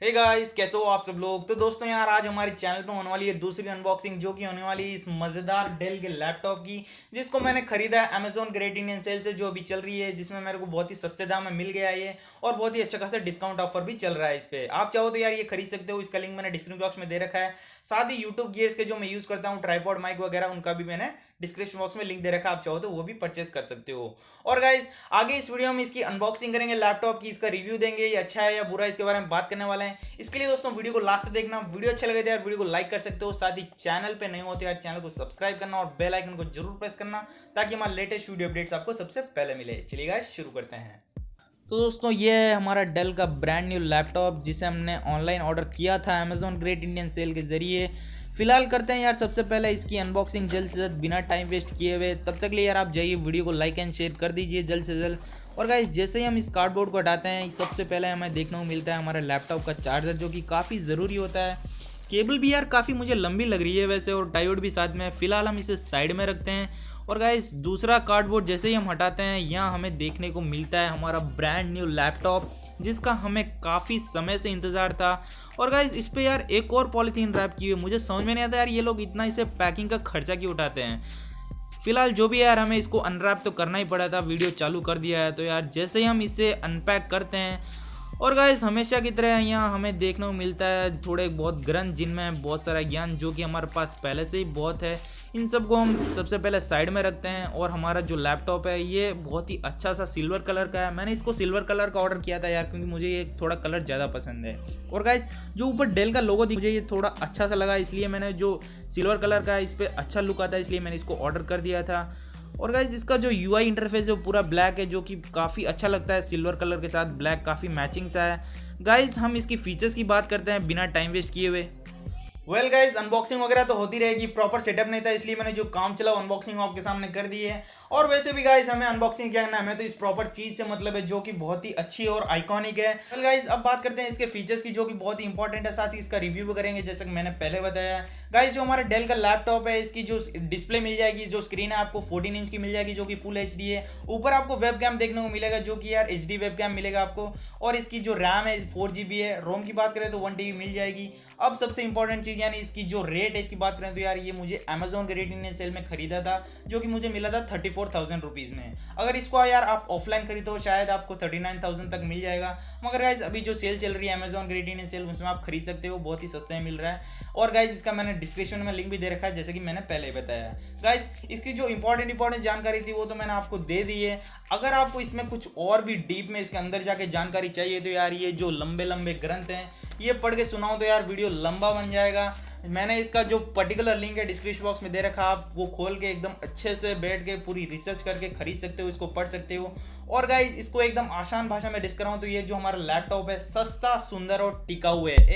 Hey guys, कैसे हो आप सब लोग। तो दोस्तों यार, आज हमारे चैनल पे होने वाली है दूसरी अनबॉक्सिंग, जो कि होने वाली है इस मज़ेदार डेल के लैपटॉप की, जिसको मैंने खरीदा है अमेजोन ग्रेट इंडियन सेल से, जो अभी चल रही है, जिसमें मेरे को बहुत ही सस्ते दाम में मिल गया है ये, और बहुत ही अच्छा खासा डिस्काउंट ऑफर भी चल रहा है इस पे। आप चाहो तो यार ये खरीद सकते हो, इसका लिंक मैंने डिस्क्रिप्शन बॉक्स में दे रखा है। साथ ही यूट्यूब गियर्स के जो मैं यूज़ करता हूँ, ट्राइपॉड माइक वगैरह, उनका भी मैंने डिस्क्रिप्शन बॉक्स में लिंक दे रखा है, आप चाहो तो वो भी परचेस कर सकते हो। और गाइज, आगे इस वीडियो में इसकी अनबॉक्सिंग करेंगे लैपटॉप की, इसका रिव्यू देंगे, ये अच्छा है या बुरा, इसके बारे में बात करने वाले हैं। इसके लिए दोस्तों वीडियो को लास्ट तक देखना। वीडियो अच्छा लगे तो यार वीडियो को लाइक कर सकते हो, साथ ही चैनल पे नए हो तो यार चैनल को सब्सक्राइब करना और बेल आइकन को जरूर प्रेस करना, ताकि हमारे लेटेस्ट वीडियो अपडेट्स आपको सबसे पहले मिले। चलिए गाइस, शुरू करते हैं। तो दोस्तों, ये है हमारा डेल का ब्रांड न्यू लैपटॉप, जिसे हमने ऑनलाइन ऑर्डर किया था अमेजोन ग्रेट इंडियन सेल के जरिए। फिलहाल करते हैं यार सबसे पहले इसकी अनबॉक्सिंग जल्द से जल्द, बिना टाइम वेस्ट किए हुए। तब तक लिए यार आप जाइए वीडियो को लाइक एंड शेयर कर दीजिए जल्द से जल्द। और गाइस, जैसे ही हम इस कार्डबोर्ड को हटाते हैं, सबसे पहले हमें देखने को मिलता है हमारे लैपटॉप का चार्जर, जो कि काफ़ी ज़रूरी होता है। केबल भी यार काफ़ी मुझे लंबी लग रही है वैसे, और डायोड भी साथ में। फिलहाल हम इसे साइड में रखते हैं। और गाइस, दूसरा कार्डबोर्ड जैसे ही हम हटाते हैं, यहाँ हमें देखने को मिलता है हमारा ब्रांड न्यू लैपटॉप, जिसका हमें काफ़ी समय से इंतज़ार था। और गाइस, इस पे यार एक और पॉलीथीन रैप की हुई है। मुझे समझ में नहीं आता यार, ये लोग इतना इसे पैकिंग का खर्चा क्यों उठाते हैं। फिलहाल जो भी यार, हमें इसको अनरैप तो करना ही पड़ा था, वीडियो चालू कर दिया है। तो यार जैसे ही हम इसे अनपैक करते हैं, और गाइस हमेशा की तरह यहाँ हमें देखने को मिलता है थोड़े बहुत ग्रंथ, जिनमें बहुत सारा ज्ञान जो कि हमारे पास पहले से ही बहुत है। इन सब को हम सबसे पहले साइड में रखते हैं। और हमारा जो लैपटॉप है, ये बहुत ही अच्छा सा सिल्वर कलर का है। मैंने इसको सिल्वर कलर का ऑर्डर किया था यार, क्योंकि मुझे ये थोड़ा कलर ज़्यादा पसंद है। और गाइस, जो ऊपर डेल का लोगो मुझे ये थोड़ा अच्छा सा लगा, इसलिए मैंने जो सिल्वर कलर का है, इस पर अच्छा लुक आता है, इसलिए मैंने इसको ऑर्डर कर दिया था। और गाइज, इसका जो यूआई इंटरफेस है वो पूरा ब्लैक है, जो कि काफ़ी अच्छा लगता है। सिल्वर कलर के साथ ब्लैक काफ़ी मैचिंग सा है। गाइज, हम इसकी फीचर्स की बात करते हैं बिना टाइम वेस्ट किए हुए। वेल गाइज, अनबॉक्सिंग वगैरह तो होती रहेगी, प्रॉपर सेटअप नहीं था, इसलिए मैंने जो काम चला अनबॉक्सिंग आपके सामने कर दी है। और वैसे भी गाइज, हमें अनबॉक्सिंग क्या करना है, हमें तो इस प्रॉपर चीज से मतलब है, जो कि बहुत ही अच्छी और आइकॉनिक है। वेल गाइज, अब बात करते हैं इसके फीचर्स की, जो कि बहुत ही इंपॉर्टेंट है। साथ ही इसका रिव्यू भी करेंगे, जैसे कि मैंने पहले बताया। गाइज, जो हमारा डेल का लैपटॉप है, इसकी जो डिस्प्ले मिल जाएगी, जो स्क्रीन है आपको 14 इंच की मिल जाएगी, जो कि फुल HD है। ऊपर आपको वेब कैम देखने को मिलेगा, जो कि यार HD वेब कैम मिलेगा आपको। और इसकी जो रैम है 4GB है। रोम की बात करें तो 1TB मिल जाएगी। अब सबसे इंपॉर्टेंट चीज, यानी इसकी जो रेट है, इसकी बात करें तो यार ये मुझे अमेजोन ग्रेट इंडियन सेल में खरीदा था, जो कि मुझे मिला था 34,000 रुपीज़ में। अगर इसको यार आप ऑफलाइन खरीदो, शायद आपको 39,000 तक मिल जाएगा। मगर गाइज, अभी जो सेल चल रही है अमेजोन ग्रेट इंडियन सेल, उसमें आप खरीद सकते हो, बहुत ही सस्ते में मिल रहा है। और गाइज, इसका मैंने डिस्क्रिप्शन में लिंक भी दे रखा है, जैसे कि मैंने पहले बताया। गाइज, इसकी जो इंपॉर्टेंट जानकारी थी, वो तो मैंने आपको दे दी है। अगर आपको इसमें कुछ और भी डीप में इसके अंदर जाके जानकारी चाहिए, तो यार ये जो लंबे लंबे ग्रंथ हैं, ये पढ़ के सुनाओ तो यार वीडियो लंबा बन जाएगा। मैंने इसका जो पर्टिकुलर लिंक है डिस्क्रिप्शन बॉक्स में दे रखा, आप वो खोल के एकदम अच्छे से बैठ के पूरी रिसर्च करके खरीद सकते हो, इसको पढ़ सकते हो। और गाइज, इसको एकदम आसान भाषा में डिस्कस कराऊं तो ये जो हमारा लैपटॉप है, सस्ता, सुंदर और टिकाऊ है।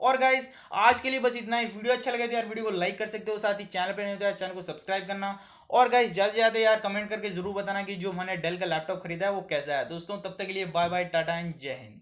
और गाइस, आज के लिए बस इतना ही। वीडियो अच्छा लगे तो यार वीडियो को लाइक कर सकते हो, साथ ही चैनल पे नहीं हो तो यार चैनल को सब्सक्राइब करना। और गाइस, ज़्यादा से ज़्यादा यार कमेंट करके जरूर बताना कि जो मैंने डेल का लैपटॉप खरीदा है वो कैसा है। दोस्तों, तब तक के लिए बाय बाय, टाटा एंड जय हिंद।